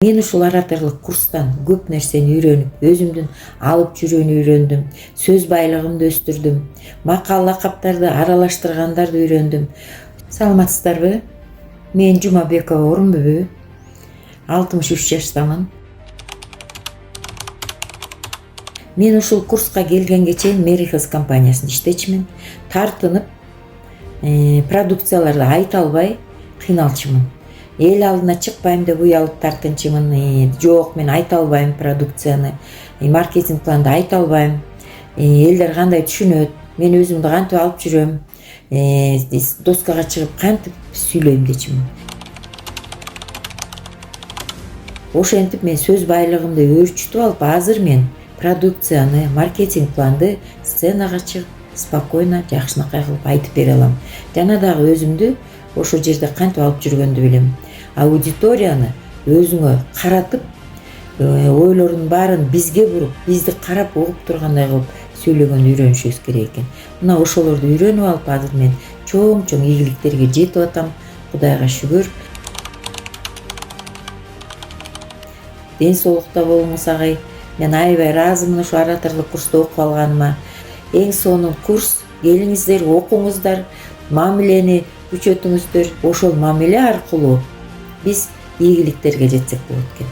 Мен ушул ораторлук курстан көп нерсени үйрөнүп, өзүмдүн алып жүрүүнү үйрөндүм, сөз байлыгымды өстүрдүм, макал лакаптарды аралаштыргандарды үйрөндүм. Саламатсыздарбы? Мен Жумабекова Орунбүбү, 63 жаштамын. Мен ушул курска келгенге чейин Merihills компаниясында иштечимин. Тартынып, продукцияларды айта албай кыйналчумун. Эл алдына чыкпайм деп уялып тартынчымын. Жок, мен айта албайм продукцияны, маркетинг планды айта албайм. Элдер кандай түшүнөт, мен өзүмдү кантип алып жүрөм, доскага чыгып кантип сүйлөйм дечимин. Ошентип мен сөз байлыгымды өөрчүтүп алып, азыр мен продукцияны, маркетинг планды сценага чыгып, спокойно, жакшынакай кылып айтып бере алам. Жана дагы өзүмдү ошол жерде кантип алып жүргөндү билем. Аудиторияны өзүңө каратып, ойлорунун баарын бизге буруп, бизди карап угуп тургандай кылып сүйлөгөндү үйрөнүшүбүз керек экен. Мына ошолорду үйрөнүп алып, азыр мен чоң ийгиликтерге жетип атам. Кудайга шүгүр. Ден соолукта болуңуз агай. Мен аябай ыраазымын ушу ораторлук курсту окуп алганыма. Эң сонун курс, келиңиздер, окуңуздар, мамилени күчөтүңүздөр. Ошол мамиле аркылуу биз ийгиликтерге жетсек болот экен.